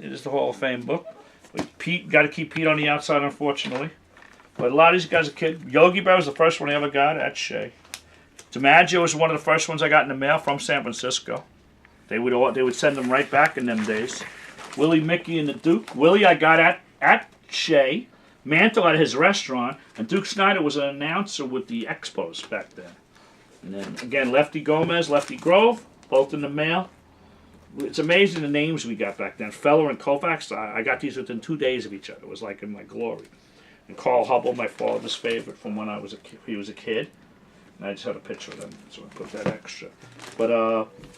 It is the Hall of Fame book. Pete, got to keep Pete on the outside, unfortunately. But a lot of these guys are kids. Yogi Bear was the first one I ever got at Shea. DiMaggio was one of the first ones I got in the mail from San Francisco. They would send them right back in them days. Willie, Mickey, and the Duke. Willie I got at Shea. Mantle at his restaurant. And Duke Snyder was an announcer with the Expos back then. And then, again, Lefty Gomez, Lefty Grove, both in the mail. It's amazing the names we got back then. Feller and Kovacs, I got these within 2 days of each other. It was like in my glory. And Carl Hubble, my father's favorite from when he was a kid. And I just had a picture of him, so I put that extra. But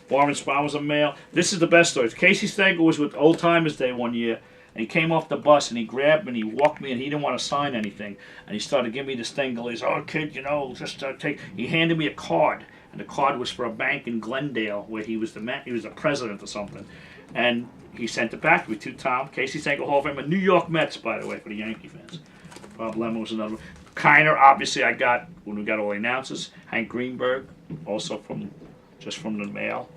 Warren Spahn was a male. This is the best story. Casey Stengel was with Old Timers Day one year, and he came off the bus, and he grabbed me, and he walked me, and he didn't want to sign anything. And he started giving me the Stengel. He's, oh, kid, you know, just take... He handed me a card, and the card was for a bank in Glendale, where he was the president or something. And he sent it back to me, to Tom. Casey Stengel, Hall of Fame, and New York Mets, by the way, for the Yankee fans. Bob Lemon was another one. Kiner, obviously, I got when we got all the announcers. Hank Greenberg, also from the mail.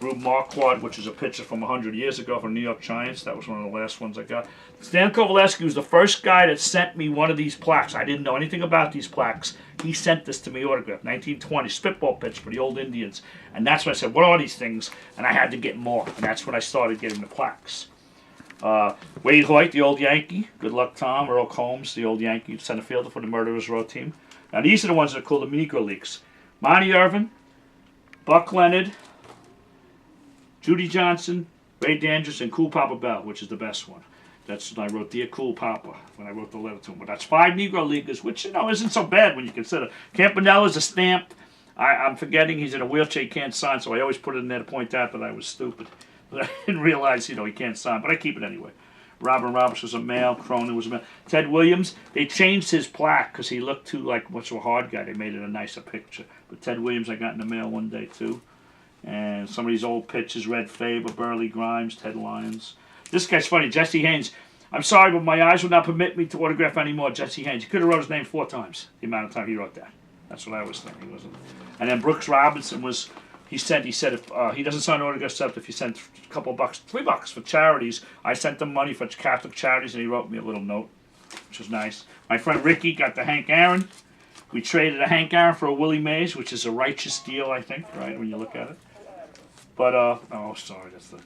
Rube Marquardt, which is a pitcher from 100 years ago from New York Giants. That was one of the last ones I got. Stan Kovaleski was the first guy that sent me one of these plaques. I didn't know anything about these plaques. He sent this to me autographed. 1920, spitball pitch for the old Indians. And that's when I said, what are these things? And I had to get more. And that's when I started getting the plaques. Wade Hoyt, the old Yankee. Good luck, Tom. Earl Combs, the old Yankee center fielder for the Murderers Row team. Now, these are the ones that are called the Negro Leagues. Monty Irvin, Buck Leonard, Judy Johnson, Ray Dandridge, and Cool Papa Bell, which is the best one. That's when I wrote Dear Cool Papa, when I wrote the letter to him. But that's 5 Negro Leaguers, which, you know, isn't so bad when you consider. Campanella's a stamped. I'm forgetting he's in a wheelchair, he can't sign, so I always put it in there to point out that I was stupid. But I didn't realize, you know, he can't sign, but I keep it anyway. Robin Roberts was a male. Cronin was a male. Ted Williams, they changed his plaque because he looked too like much of a hard guy. They made it a nicer picture. But Ted Williams I got in the mail one day too. And some of these old pitchers, Red Faber, Burley Grimes, Ted Lyons. This guy's funny, Jesse Haynes. I'm sorry, but my eyes would not permit me to autograph anymore Jesse Haynes. He could have wrote his name 4 times, the amount of time he wrote that. That's what I was thinking. He wasn't. And then Brooks Robinson was... He said if he doesn't sign autographs except if you send a couple bucks, $3 for charities. I sent him money for Catholic charities, and he wrote me a little note, which was nice. My friend Ricky got the Hank Aaron. We traded a Hank Aaron for a Willie Mays, which is a righteous deal, I think, right, when you look at it. But oh, sorry, that's the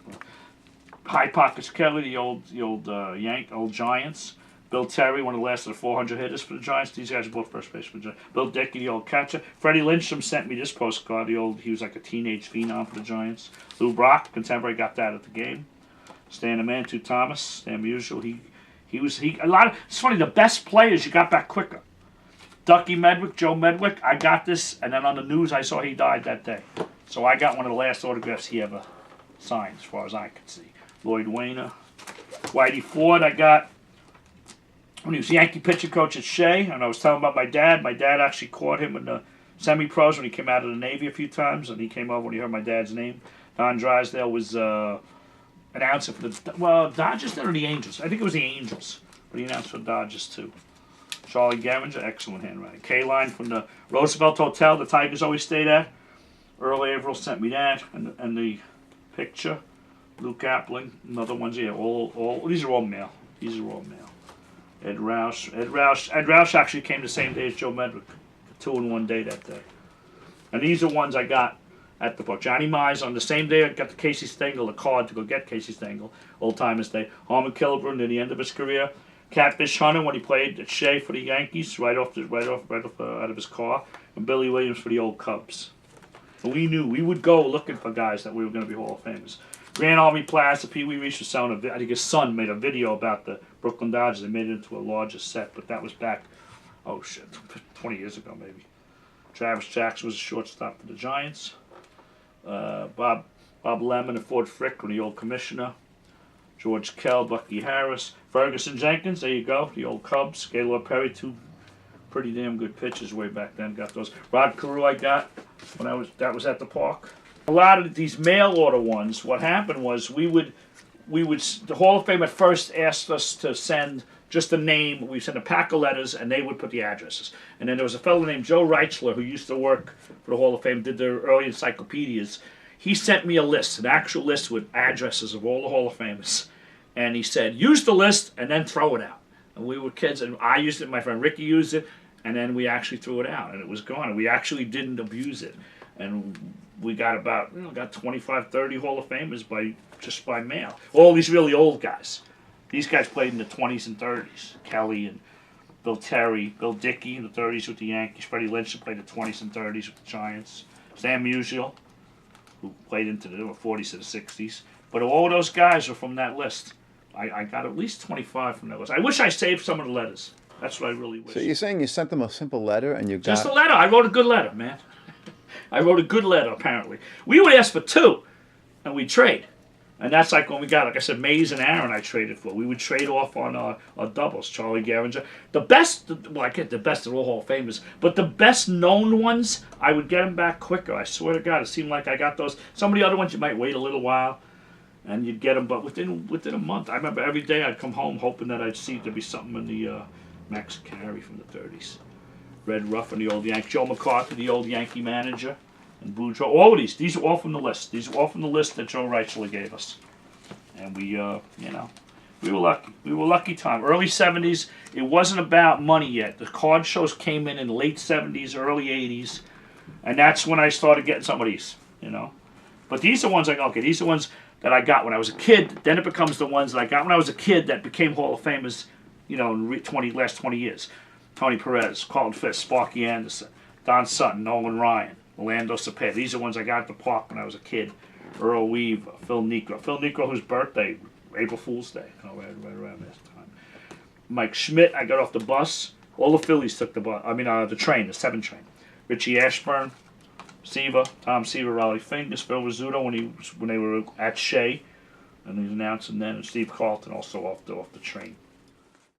High Pockets Kelly, the old Giants. Bill Terry, one of the last of the 400 hitters for the Giants. These guys are both first base for the Giants. Bill Dickey, the old catcher. Freddie Lindstrom sent me this postcard. He was like a teenage phenom for the Giants. Lou Brock, contemporary, got that at the game. Stan the Man, Thomas, Stan Musial. It's funny, the best players you got back quicker. Ducky Medwick, Joe Medwick, I got this, and then on the news I saw he died that day. So I got one of the last autographs he ever signed, as far as I could see. Lloyd Wayner. Whitey Ford, I got when he was Yankee pitching coach at Shea, and I was telling about my dad. My dad actually caught him in the semi-pros when he came out of the Navy a few times, and he came over when he heard my dad's name. Don Drysdale was announcer for the Dodgers or the Angels. I think it was the Angels, but he announced for the Dodgers too. Charlie Garinger, excellent handwriting. K-Line from the Roosevelt Hotel the Tigers always stayed at. Earl Averill sent me that, and the picture. Luke Appling, another ones here. All these are all male. These are all male. Ed Roush actually came the same day as Joe Medwick. 2 in 1 day that day. And these are ones I got at the book. Johnny Mize, on the same day I got the Casey Stengel, the card to go get Casey Stengel, Old Timers Day. Harmon Killebrew near the end of his career. Catfish Hunter when he played at Shea for the Yankees, right off out of his car. And Billy Williams for the old Cubs. So we knew we would go looking for guys that we were going to be Hall of Famers. Grand Army Plaza, Pee Wee Reese was selling I think his son made a video about the Brooklyn Dodgers. They made it into a larger set, but that was back, 20 years ago maybe. Travis Jackson was a shortstop for the Giants. Bob Lemon and Ford Frick were the old commissioner. George Kell, Bucky Harris. Ferguson Jenkins, there you go, the old Cubs. Gaylord Perry, 2 pretty damn good pitchers way back then. Got those. Rod Carew I got when that was at the park. A lot of these mail order ones, what happened was the Hall of Fame at first asked us to send just a name. We sent a pack of letters, and they would put the addresses. And then there was a fellow named Joe Reichler who used to work for the Hall of Fame, did their early encyclopedias. He sent me a list, an actual list with addresses of all the Hall of Famers. and he said, use the list and then throw it out. And we were kids, and I used it, my friend Ricky used it, and then we actually threw it out, and it was gone. And we actually didn't abuse it. And we got about, got 25, 30 Hall of Famers just by mail. All these really old guys. These guys played in the 20s and 30s. Kelly and Bill Terry, Bill Dickey in the 30s with the Yankees. Freddie Lynch who played the 20s and 30s with the Giants. Sam Musial, who played into the 40s to the 60s. But all those guys are from that list. I got at least 25 from that list. I wish I saved some of the letters. That's what I really wish. So you're saying you sent them a simple letter and you got... Just a letter. I wrote a good letter, man. I wrote a good letter, apparently. We would ask for 2, and we'd trade. And that's like when we got, like I said, Mays and Aaron I traded for. We would trade off on our doubles. Charlie Gehringer. The best, well, I get the best of all Hall of Famers, but the best known ones, I would get them back quicker. I swear to God, it seemed like I got those. Some of the other ones you might wait a little while, and you'd get them, but within a month. I remember every day I'd come home hoping that I'd see there'd be something in the Max Carey from the 30s. Red Ruffin, the old Yankee. Joe McCarthy, the old Yankee manager. And Boudreaux. All of these are all from the list. These are all from the list that Joe Reichler gave us. And we were lucky. We were lucky time. Early 70s, it wasn't about money yet. The card shows came in the late 70s, early 80s. And that's when I started getting some of these, But these are ones these are ones that I got when I was a kid. Then it becomes the ones that I got when I was a kid that became Hall of Famers, in the last 20 years. Tony Perez, Carlton Fisk, Sparky Anderson, Don Sutton, Nolan Ryan, Orlando Cepeda. These are ones I got at the park when I was a kid. Earl Weaver, Phil Niekro. Phil Niekro, whose birthday, April Fool's Day, right around this time. Mike Schmidt, I got off the bus. All the Phillies took the train, the 7 train. Richie Ashburn, Seaver, Tom Seaver, Raleigh Fingers, Phil Rizzuto when they were at Shea, and he's announcing then, and Steve Carlton also off the train.